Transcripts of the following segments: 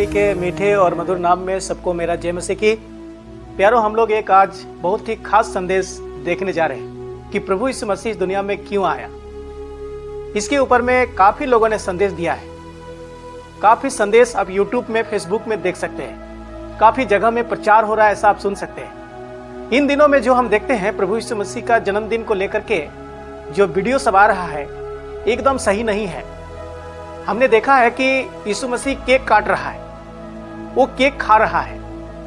मसीह के मीठे और मधुर नाम में सबको मेरा जय मसीह की। प्यारो, हम लोग एक आज बहुत ही खास संदेश देखने जा रहे हैं कि प्रभु यीशु मसीह इस दुनिया में क्यों आया। इसके ऊपर में काफी लोगों ने संदेश दिया है। काफी संदेश आप यूट्यूब में, फेसबुक में देख सकते हैं। काफी जगह में प्रचार हो रहा है, ऐसा आप सुन सकते हैं। इन दिनों में जो हम देखते हैं प्रभु यीशु मसीह का जन्मदिन को लेकर के जो वीडियो सब आ रहा है एकदम सही नहीं है। हमने देखा है कि यीशु मसीह केक काट रहा है, वो केक खा रहा है,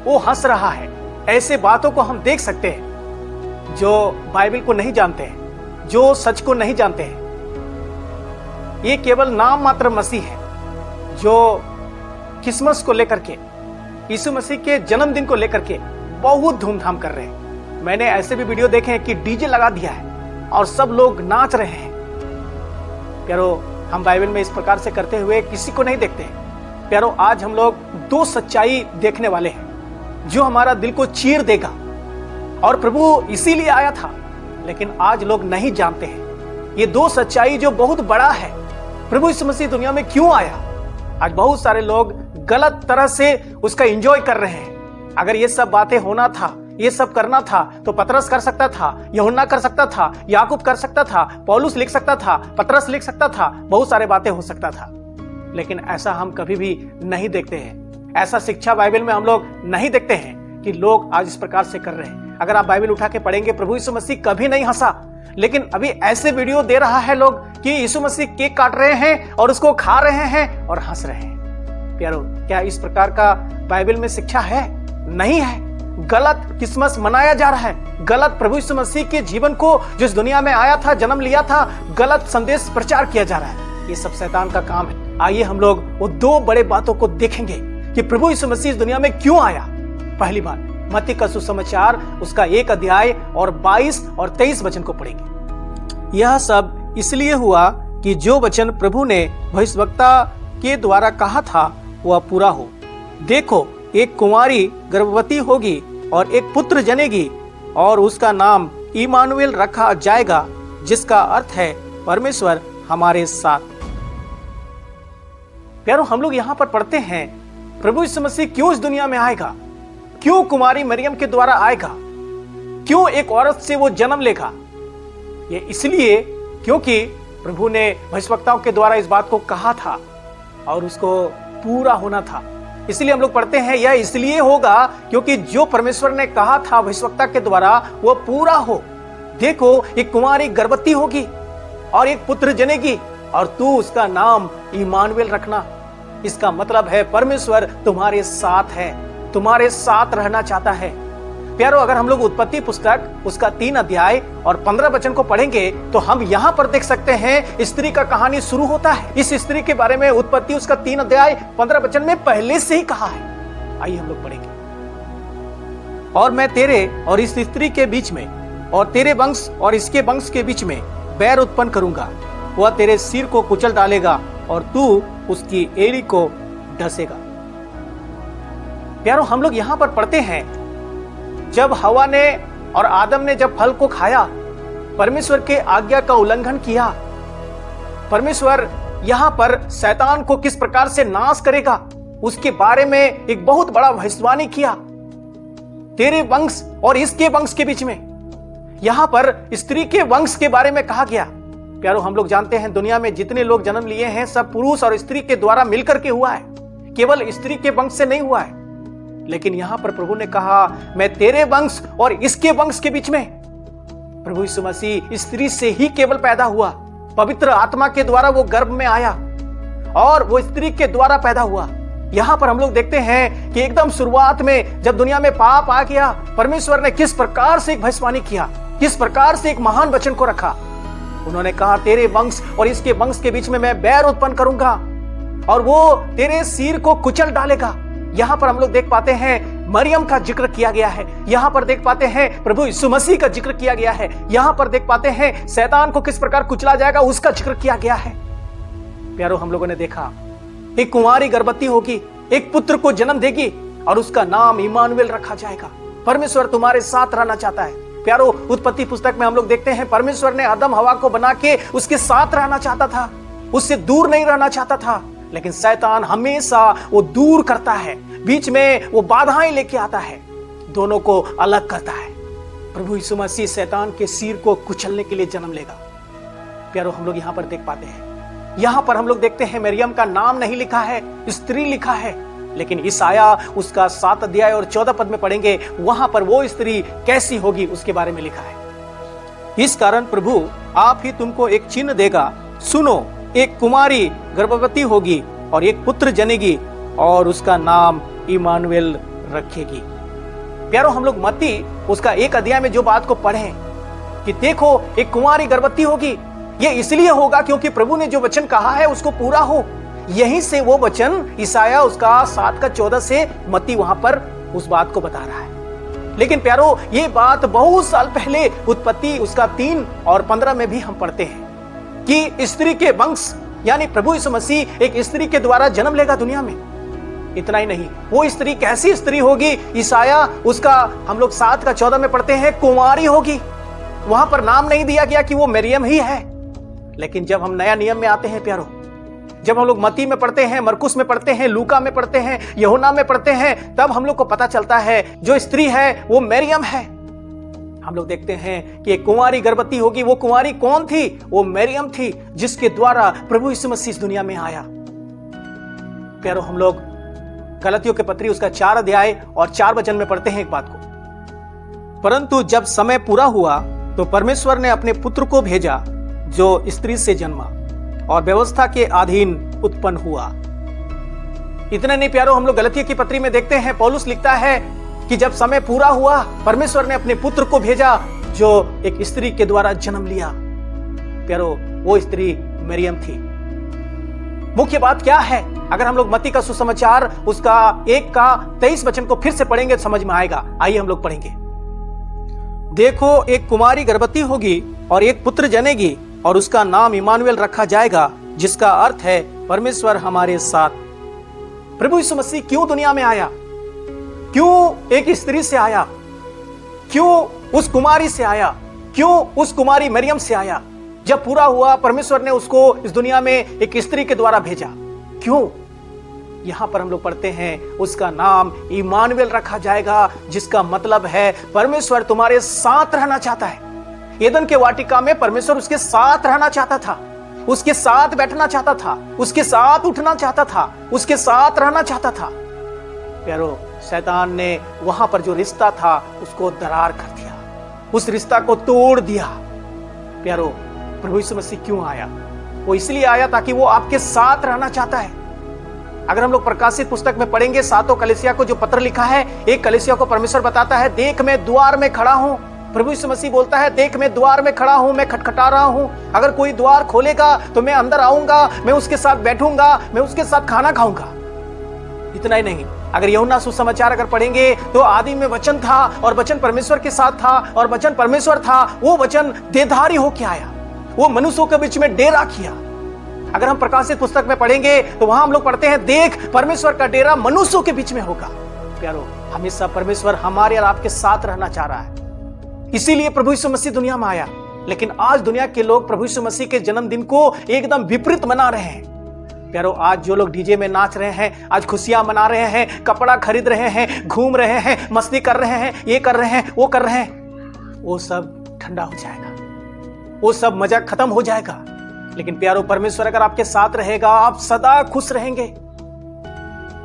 वो हंस रहा है। ऐसे बातों को हम देख सकते हैं जो बाइबल को नहीं जानते हैं, जो सच को नहीं जानते हैं। ये केवल नाम मात्र मसीह है जो क्रिसमस को लेकर के, यीशु मसीह के जन्मदिन को लेकर के बहुत धूमधाम कर रहे हैं। मैंने ऐसे भी वीडियो देखे हैं कि डीजे लगा दिया है और सब लोग नाच रहे हैं। प्यारो, हम बाइबल में इस प्रकार से करते हुए किसी को नहीं देखते हैं। प्यारो, आज हम लोग दो सच्चाई देखने वाले हैं जो हमारा दिल को चीर देगा। और प्रभु इसीलिए आया था, लेकिन आज लोग नहीं जानते हैं ये दो सच्चाई जो बहुत बड़ा है। प्रभु यीशु मसीह दुनिया में क्यों आया, आज बहुत सारे लोग गलत तरह से उसका एंजॉय कर रहे हैं। अगर ये सब बातें होना था, ये सब करना था, तो पतरस कर सकता था, यूहन्ना कर सकता था, याकूब कर सकता था, पौलुस लिख सकता था, पतरस लिख सकता था, बहुत सारे बातें हो सकता था। लेकिन ऐसा हम कभी भी नहीं देखते हैं। ऐसा शिक्षा बाइबल में हम लोग नहीं देखते हैं कि लोग आज इस प्रकार से कर रहे हैं। अगर आप बाइबल उठा के पढ़ेंगे, प्रभु यीशु मसीह कभी नहीं हंसा, लेकिन अभी ऐसे वीडियो दे रहा है लोग कि यीशु मसीह केक काट रहे हैं और उसको खा रहे हैं और हंस रहे हैं। प्यारो, क्या इस प्रकार का बाइबल में शिक्षा है? नहीं है। गलत क्रिसमस मनाया जा रहा है। गलत प्रभु यीशु मसीह के जीवन को, जिस दुनिया में आया था, जन्म लिया था, गलत संदेश प्रचार किया जा रहा है। ये सब शैतान का काम है। आइए हम लोग वो दो बड़े बातों को देखेंगे कि प्रभु यीशु मसीह इस दुनिया में क्यों आया। पहली बात, मत्ती का सुसमाचार उसका 1 अध्याय और 22 और 23 वचन को पढ़ेंगे। यह सब इसलिए हुआ कि जो वचन प्रभु ने भविष्यवक्ता के द्वारा कहा था वह पूरा हो। देखो, एक कुंवारी गर्भवती होगी और एक पुत्र जनेगी और उसका नाम इमानुएल रखा जाएगा, जिसका अर्थ है परमेश्वर हमारे साथ। प्यारो, हम लोग यहाँ पर पढ़ते हैं प्रभु यीशु मसीह क्यों इस दुनिया में आएगा, क्यों कुमारी मरियम के द्वारा आएगा, क्यों एक औरत से वो जन्म लेगा। ये इसलिए क्योंकि प्रभु ने भविष्यवक्ताओं के द्वारा इस बात को कहा था और उसको पूरा होना था। इसलिए हम लोग पढ़ते हैं यह इसलिए होगा क्योंकि जो परमेश्वर ने कहा था भविष्यवक्ता के द्वारा वो पूरा हो। देखो, एक कुंवारी गर्भवती होगी और एक पुत्र जनेगी और तू उसका नाम इमानुएल रखना। इसका मतलब है परमेश्वर तुम्हारे साथ है, तुम्हारे साथ रहना चाहता है। प्यारो, अगर हम लोग उत्पत्ति पुस्तक उसका 3 अध्याय और 15 वचन को पढ़ेंगे तो हम यहाँ पर देख सकते हैं स्त्री का कहानी शुरू होता है। इस स्त्री के बारे में उत्पत्ति उसका 3 अध्याय 15 वचन में पहले से ही कहा है। आइए हम लोग पढ़ेंगे। और मैं तेरे और इस स्त्री के बीच में और तेरे वंश और इसके वंश के बीच में बैर उत्पन्न करूंगा। वह तेरे सिर को कुचल डालेगा और तू उसकी एड़ी को ढसेगा। प्यारो, हम लोग यहाँ पर पढ़ते हैं जब हवा ने और आदम ने जब फल को खाया, परमेश्वर के आज्ञा का उल्लंघन किया, परमेश्वर यहां पर शैतान को किस प्रकार से नाश करेगा उसके बारे में एक बहुत बड़ा भविष्यवाणी किया। तेरे वंश और इसके वंश के बीच में, यहां पर स्त्री के वंश के बारे में कहा गया। प्यारो, हम लोग जानते हैं दुनिया में जितने लोग जन्म लिए हैं सब पुरुष और स्त्री के द्वारा मिलकर के हुआ है, केवल स्त्री के वंश से नहीं हुआ है। लेकिन यहां पर प्रभु ने कहा मैं तेरे वंश और इसके वंश के बीच में। प्रभु यीशु मसीह स्त्री से ही केवल पैदा हुआ, पवित्र आत्मा के द्वारा वो गर्भ में आया और वो स्त्री के द्वारा पैदा हुआ। यहां पर हम लोग देखते हैं कि एकदम शुरुआत में जब दुनिया में पाप आ गया, परमेश्वर ने किस प्रकार से एक भविष्यवाणी किया, किस प्रकार से एक महान वचन को रखा। उन्होंने कहा तेरे वंश और इसके वंश के बीच में मैं बैर उत्पन्न करूंगा और वो तेरे सिर को कुचल डालेगा। यहाँ पर हम लोग देख पाते हैं मरियम का जिक्र किया गया है, यहाँ पर देख पाते हैं प्रभु यीशु मसीह का जिक्र किया गया है, यहाँ पर देख पाते हैं शैतान को किस प्रकार कुचला जाएगा उसका जिक्र किया गया है। प्यारो, हम लोगों ने देखा एक कुंवारी गर्भवती होगी, एक पुत्र को जन्म देगी और उसका नाम इमानुएल रखा जाएगा। परमेश्वर तुम्हारे साथ रहना चाहता है। प्यारो, उत्पत्ति पुस्तक में हम लोग देखते हैं परमेश्वर ने आदम हवा को बना के उसके साथ रहना चाहता था, उससे दूर नहीं रहना चाहता था। लेकिन शैतान हमेशा वो दूर करता है, बीच में वो बाधाएं लेके आता है, दोनों को अलग करता है। प्रभु यीशु मसीह शैतान के सिर को कुचलने के लिए जन्म लेगा। प्यारो, हम लोग यहां पर देख पाते हैं, यहां पर हम लोग देखते हैं मरियम का नाम नहीं लिखा है, स्त्री लिखा है, लेकिन ईसाया उसका 7 अध्याय और 14 पद में पढ़ेंगे, वहां पर वो स्त्री कैसी होगी उसके बारे में लिखा है। इस कारण प्रभु आप ही तुमको एक चिन्ह देगा, सुनो, एक कुमारी गर्भवती होगी और एक पुत्र जनेगी और उसका नाम इमानुएल रखेगी। प्यारो, हम लोग मत्ती उसका 1 अध्याय में जो बात को पढ़ें कि देखो एक कुमारी गर्भवती होगी, ये इसलिए होगा क्योंकि प्रभु ने जो वचन कहा है उसको पूरा हो। यहीं से वो वचन ईसाया उसका 7 का 14 से मत्ती वहां पर उस बात को बता रहा है। लेकिन प्यारो, ये बात बहुत साल पहले उत्पत्ति उसका 3 और 15 में भी हम पढ़ते हैं कि स्त्री के वंश यानी प्रभु यीशु मसीह एक स्त्री के द्वारा जन्म लेगा दुनिया में। इतना ही नहीं, वो स्त्री कैसी स्त्री होगी, ईसाया उसका हम लोग 7 का 14 में पढ़ते हैं कुमारी होगी। वहां पर नाम नहीं दिया गया कि वो मरियम ही है। लेकिन जब हम नया नियम में आते हैं प्यारो, जब हम लोग मत्ती में पढ़ते हैं, मरकुस में पढ़ते हैं, लूका में पढ़ते हैं, यूहन्ना में पढ़ते हैं, तब हम लोग को पता चलता है जो स्त्री है वो मरियम है। हम लोग देखते हैं कि एक कुंवारी गर्भवती होगी। वो कुंवारी कौन थी? वो मरियम थी, जिसके द्वारा प्रभु यीशु मसीह इस दुनिया में आया। प्यारो, हम लोग गलतियों के पत्री उसका 4 अध्याय और 4 वचन में पढ़ते हैं एक बात को, परंतु जब समय पूरा हुआ तो परमेश्वर ने अपने पुत्र को भेजा जो स्त्री से जन्मा और व्यवस्था के अधीन उत्पन्न हुआ। इतना नहीं प्यारो, हम लोग गलतियों की पत्री में देखते हैं पौलुस लिखता है कि जब समय पूरा हुआ परमेश्वर ने अपने पुत्र को भेजा जो एक स्त्री के द्वारा जन्म लिया। प्यारो, वो स्त्री मरियम थी। मुख्य बात क्या है? अगर हम लोग मत्ती का सुसमाचार उसका 1 का 23 वचन को फिर से पढ़ेंगे तो समझ में आएगा। आइए हम लोग पढ़ेंगे। देखो, एक कुमारी गर्भवती होगी और एक पुत्र जनेगी और उसका नाम इमानुएल रखा जाएगा, जिसका अर्थ है परमेश्वर हमारे साथ। प्रभु यीशु मसीह क्यों दुनिया में आया? क्यों एक स्त्री से आया? क्यों उस कुमारी से आया? क्यों उस कुमारी मरियम से आया? जब पूरा हुआ परमेश्वर ने उसको इस दुनिया में एक स्त्री के द्वारा भेजा। क्यों? यहां पर हम लोग पढ़ते हैं उसका नाम इमानुएल रखा जाएगा, जिसका मतलब है परमेश्वर तुम्हारे साथ रहना चाहता है। एदन के वाटिका में परमेश्वर उसके साथ रहना चाहता था, उसके साथ बैठना चाहता था, उसके साथ उठना चाहता था, उसके साथ रहना चाहता था। प्यारो, शैतान ने वहां पर जो रिश्ता था उसको दरार कर दिया, उस रिश्ता को तोड़ दिया। प्यारो, प्रभु यीशु मसीह क्यों आया? वो इसलिए आया ताकि वो आपके साथ रहना चाहता है। अगर हम लोग प्रकाशित पुस्तक में पढ़ेंगे 7 कलीसिया को जो पत्र लिखा है, एक कलीसिया को परमेश्वर बताता है, देख मैं द्वार में खड़ा हूं। प्रभु यीशु मसीह बोलता है, देख मैं द्वार में खड़ा हूं, मैं खटखटा रहा हूं। अगर कोई द्वार खोलेगा तो मैं अंदर आऊंगा, मैं उसके साथ बैठूंगा, मैं उसके साथ खाना खाऊंगा। इतना ही नहीं, अगर यूहन्ना सुसमाचार अगर पढ़ेंगे तो आदि में वचन था और वचन परमेश्वर के साथ था और वचन परमेश्वर था। वो वचन देहधारी होके आया, वो मनुष्यों के बीच में डेरा किया। अगर हम प्रकाशित पुस्तक में पढ़ेंगे तो वहां हम लोग पढ़ते हैं, देख परमेश्वर का डेरा मनुष्यों के बीच में होगा। प्यारो, हमेशा परमेश्वर हमारे और आपके साथ रहना चाह रहा है, इसीलिए प्रभु यीशु मसीह दुनिया में आया। लेकिन आज दुनिया के लोग प्रभु यीशु मसीह के जन्मदिन को एकदम विपरीत मना रहे हैं। प्यारो, आज जो लोग डीजे में नाच रहे हैं, आज खुशियां मना रहे हैं, कपड़ा खरीद रहे हैं, घूम रहे हैं, मस्ती कर रहे हैं, ये कर रहे हैं, वो कर रहे हैं, वो सब ठंडा हो जाएगा, वो सब मजा खत्म हो जाएगा। लेकिन प्यारो, परमेश्वर अगर आपके साथ रहेगा, आप सदा खुश रहेंगे।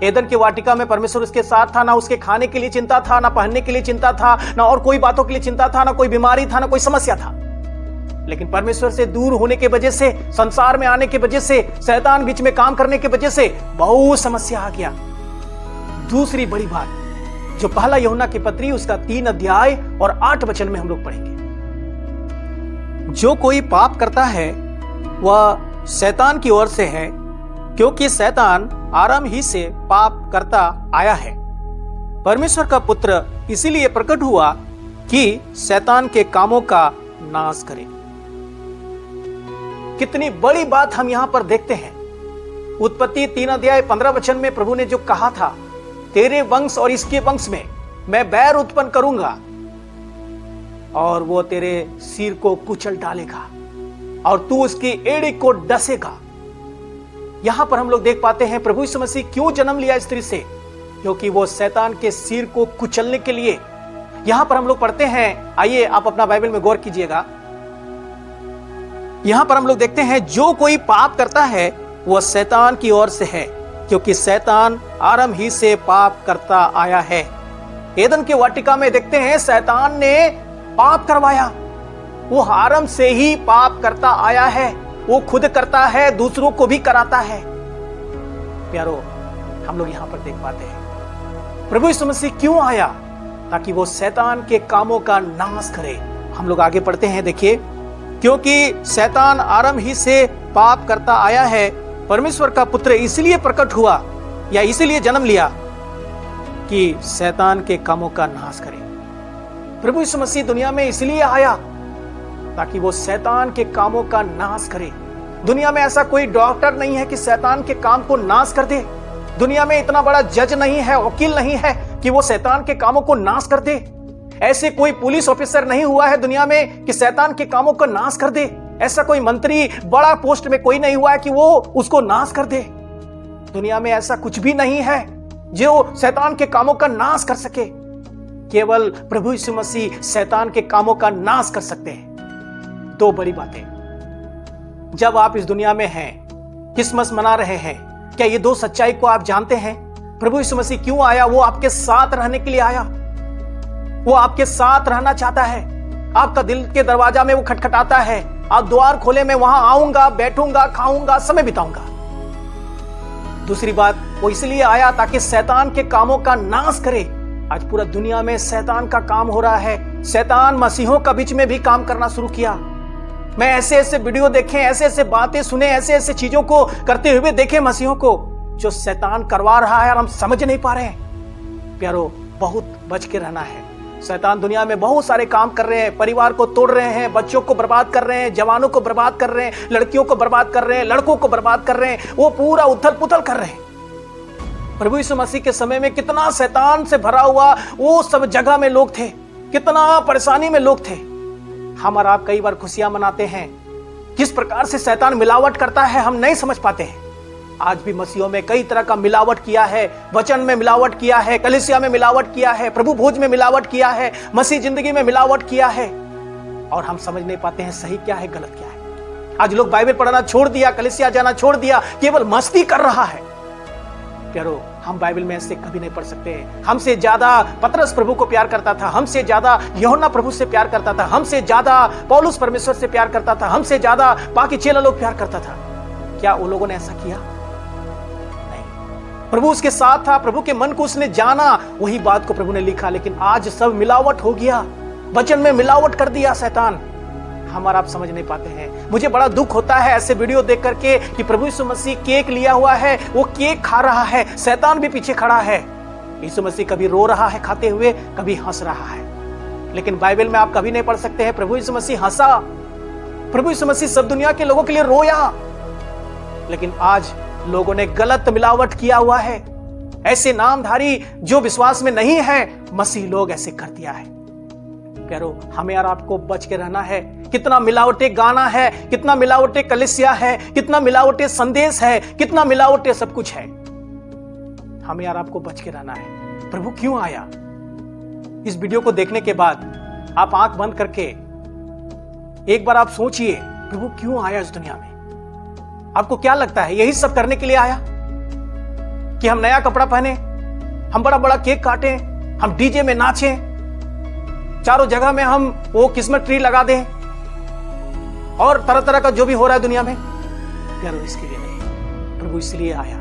एदन की वाटिका में परमेश्वर उसके साथ था, ना उसके खाने के लिए चिंता था, ना पहनने के लिए चिंता था, ना और कोई बातों के लिए चिंता था, ना कोई बीमारी था, ना कोई समस्या था। लेकिन परमेश्वर से दूर होने की वजह से, संसार में आने की वजह से, शैतान बीच में काम करने की वजह से बहुत समस्या आ गया। दूसरी बड़ी बात जो पहला यूहन्ना की पत्री उसका 3 अध्याय और 8 वचन में हम लोग पढ़ेंगे, जो कोई पाप करता है वह शैतान की ओर से है, क्योंकि शैतान आरंभ ही से पाप करता आया है। परमेश्वर का पुत्र इसीलिए प्रकट हुआ कि शैतान के कामों का नाश करे। कितनी बड़ी बात हम यहां पर देखते हैं। उत्पत्ति 3 अध्याय 15 वचन में प्रभु ने जो कहा था, तेरे वंश और इसके वंश में मैं बैर उत्पन्न करूंगा और वो तेरे सिर को कुचल डालेगा और तू उसकी एड़ी को डसेगा। यहां पर हम लोग देख पाते हैं प्रभु यीशु मसीह क्यों जन्म लिया स्त्री से, क्योंकि वो शैतान के सिर को कुचलने के लिए। यहां पर हम लोग पढ़ते हैं, आइए आप अपना बाइबल में गौर कीजिएगा। यहां पर हम लोग देखते हैं, जो कोई पाप करता है वह शैतान की ओर से है, क्योंकि शैतान आरंभ ही से पाप करता आया है। एदन के वाटिका में देखते हैं शैतान ने पाप करवाया, वो आरंभ से ही पाप करता आया है। वो खुद करता है, दूसरों को भी कराता है। प्यारो, हम लोग यहां पर देख पाते हैं प्रभु यीशु मसीह क्यों आया, ताकि वो शैतान के कामों का नाश करे। हम लोग आगे पढ़ते हैं, देखिए, क्योंकि शैतान आरंभ ही से पाप करता आया है, परमेश्वर का पुत्र इसलिए प्रकट हुआ या इसलिए जन्म लिया कि शैतान के कामों का नाश करे। प्रभु यीशु मसीह दुनिया में इसलिए आया ताकि वो शैतान के कामों का नाश करे। दुनिया में ऐसा कोई डॉक्टर नहीं है कि शैतान के काम को नाश कर दे। दुनिया में इतना बड़ा जज नहीं है, वकील नहीं है कि वो शैतान के कामों को नाश कर दे। ऐसे कोई पुलिस ऑफिसर नहीं हुआ है दुनिया में कि शैतान के कामों को नाश कर दे। ऐसा कोई मंत्री बड़ा पोस्ट में कोई नहीं हुआ है कि वो उसको नाश कर दे। दुनिया में ऐसा कुछ भी नहीं है जो शैतान के कामों का नाश कर सके। केवल प्रभु यीशु मसीह शैतान के कामों का नाश कर सकते हैं। दो बड़ी बातें, जब आप इस दुनिया में हैं, क्रिसमस मना रहे हैं, क्या ये दो सच्चाई को आप जानते हैं? प्रभु यीशु मसीह क्यों आया? वो आपके साथ रहने के लिए आया। वो आपके साथ रहना चाहता है। आपका दिल के दरवाजा में वो खटखटाता है, आप द्वार खोले, मैं वहां आऊंगा, बैठूंगा, खाऊंगा, समय बिताऊंगा। दूसरी बात, वो इसलिए आया ताकि शैतान के कामों का नाश करे। आज पूरा दुनिया में शैतान का काम हो रहा है। शैतान मसीहों का बीच में भी काम करना शुरू किया। मैं ऐसे ऐसे वीडियो देखे, ऐसे ऐसे बातें सुने, ऐसे ऐसे चीजों को करते हुए देखे मसीहों को, जो शैतान करवा रहा है और हम समझ नहीं पा रहे हैं। प्यारो, बहुत बच के रहना है। शैतान दुनिया में बहुत सारे काम कर रहे हैं, परिवार को तोड़ रहे हैं, बच्चों को बर्बाद कर रहे हैं, जवानों को बर्बाद कर रहे हैं, लड़कियों को बर्बाद कर रहे हैं, लड़कों को बर्बाद कर रहे हैं। वो पूरा उथल पुथल कर रहे हैं। प्रभु यीशु मसीह के समय में कितना शैतान से भरा हुआ वो सब जगह में लोग थे, कितना परेशानी में लोग थे। हम और आप कई बार खुशियां मनाते हैं, किस प्रकार से शैतान मिलावट करता है हम नहीं समझ पाते हैं। आज भी मसीहों में कई तरह का मिलावट किया है, वचन में मिलावट किया है, कलीसिया में मिलावट किया है, प्रभु भोज में मिलावट किया है, मसीह जिंदगी में मिलावट किया है, और हम समझ नहीं पाते हैं सही क्या है, गलत क्या है। आज लोग बाइबल पढ़ना छोड़ दिया, कलीसिया जाना छोड़ दिया, केवल मस्ती कर रहा है। प्यारो, हम बाइबल में ऐसे कभी नहीं पढ़ सकते। हमसे ज्यादा पतरस प्रभु को प्यार करता था, हमसे ज्यादा यूहन्ना प्रभु से प्यार करता था, हमसे ज्यादा पौलुस परमेश्वर से प्यार करता था, हमसे ज्यादा बाकी चेला लोग प्यार करता था। क्या वो लोगों ने ऐसा किया? नहीं। प्रभु उसके साथ था, प्रभु के मन को उसने जाना, वही बात को प्रभु ने लिखा। लेकिन आज सब मिलावट हो गया, वचन में मिलावट कर दिया शैतान। हम और आप समझ नहीं पाते हैं। मुझे बड़ा दुख होता है ऐसे वीडियो देख करके कि प्रभु यीशु मसीह केक लिया हुआ है, वो केक खा रहा है, शैतान भी पीछे खड़ा है। यीशु मसीह कभी रो रहा है खाते हुए, कभी हंस रहा है। लेकिन बाइबल में आप कभी नहीं पढ़ सकते हैं प्रभु यीशु मसीह हंसा। प्रभु यीशु मसीह सब दुनिया के लोगों के लिए रोया। लेकिन आज लोगों ने गलत मिलावट किया हुआ है। ऐसे नामधारी जो विश्वास में नहीं है, मसीह लोग ऐसे कर दिया है। प्यारो, हमें और आपको बच के रहना है। कितना मिलावटे गाना है, कितना मिलावटे कलीसिया है, कितना मिलावटे संदेश है, कितना मिलावटे सब कुछ है। हमें और आपको बच के रहना है। प्रभु क्यों आया? इस वीडियो को देखने के बाद आप आंख बंद करके एक बार आप सोचिए, प्रभु क्यों आया इस दुनिया में? आपको क्या लगता है यही सब करने के लिए आया? कि हम नया कपड़ा पहने, हम बड़ा बड़ा केक काटें, हम डीजे में नाचें, चारों जगह में हम वो क्रिसमस ट्री लगा दें, और तरह तरह का जो भी हो रहा है दुनिया में? प्यारो, इसके लिए नहीं। प्रभु इसलिए आया,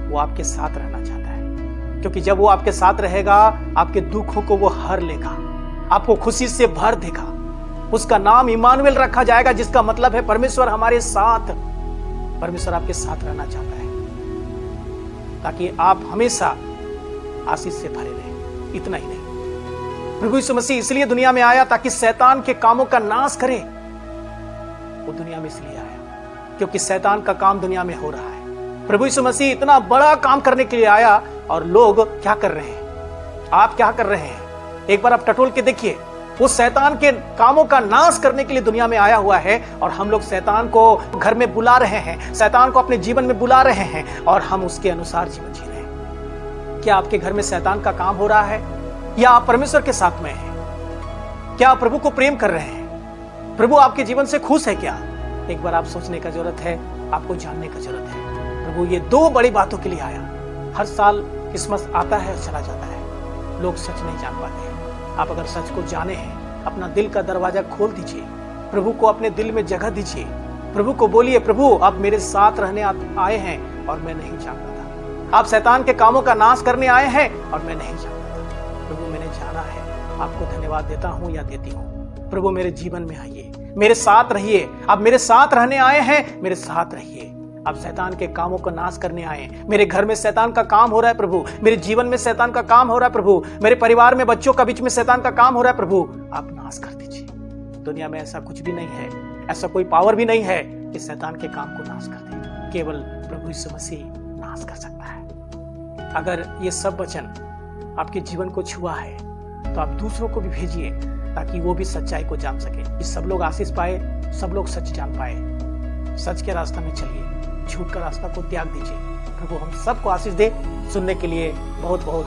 वो आपके साथ रहना चाहता है। क्योंकि जब वो आपके साथ रहेगा, आपके दुखों को वो हर लेगा, आपको खुशी से भर देगा। उसका नाम इमानुएल रखा जाएगा, जिसका मतलब है परमेश्वर हमारे साथ। परमेश्वर आपके साथ रहना चाहता है ताकि आप हमेशा आशीष से भरे रहें। इतना ही नहीं, प्रभु यीशु मसीह इसलिए दुनिया में आया ताकि शैतान के कामों का नाश करे। वो दुनिया में इसलिए आया क्योंकि शैतान का काम दुनिया में हो रहा है। प्रभु यीशु मसीह इतना बड़ा काम करने के लिए आया, और लोग क्या कर रहे हैं? आप क्या कर रहे हैं? एक बार आप टटोल के देखिए। वो शैतान के कामों का नाश करने के लिए दुनिया में आया हुआ है और हम लोग शैतान को घर में बुला रहे हैं, शैतान को अपने जीवन में बुला रहे हैं और हम उसके अनुसार जीवन जी रहे हैं। क्या आपके घर में शैतान का काम हो रहा है या आप परमेश्वर के साथ में हैं? क्या आप प्रभु को प्रेम कर रहे हैं? प्रभु आपके जीवन से खुश है क्या? एक बार आप सोचने का जरूरत है, आपको जानने का जरूरत है। प्रभु ये 2 बड़ी बातों के लिए आया। हर साल क्रिसमस आता है और चला जाता है, लोग सच नहीं जान पाते हैं। आप अगर सच को जाने हैं, अपना दिल का दरवाजा खोल दीजिए, प्रभु को अपने दिल में जगह दीजिए, प्रभु को बोलिए, प्रभु आप मेरे साथ रहने आए हैं और मैं नहीं जानता था। आप शैतान के कामों का नाश करने आए हैं और मैं नहीं जानता था। प्रभु मैंने जाना है, आपको धन्यवाद देता हूँ या देती हूँ। प्रभु मेरे जीवन में आइए, मेरे साथ रहिए। आप मेरे साथ रहने आए हैं, मेरे साथ रहिए। आप शैतान के कामों को नाश करने आए। मेरे घर में शैतान का काम हो रहा है प्रभु, मेरे जीवन में शैतान का काम हो रहा है प्रभु, मेरे परिवार में बच्चों का बीच में शैतान का काम हो रहा है प्रभु, आप नाश कर दीजिए। दुनिया में ऐसा कुछ भी नहीं है, ऐसा कोई पावर भी नहीं है कि शैतान के काम को नाश कर दे। केवल प्रभु यीशु मसीह नाश कर सकता है। अगर ये सब वचन आपके जीवन को छुआ है तो आप दूसरों को भी भेजिए ताकि वो भी सच्चाई को जान सके, कि सब लोग आशीष पाए, सब लोग सच जान पाए। सच के रास्ता में चलिए, झूठ का रास्ता को त्याग दीजिए। प्रभु हम सबको आशीष दे। सुनने के लिए बहुत बहुत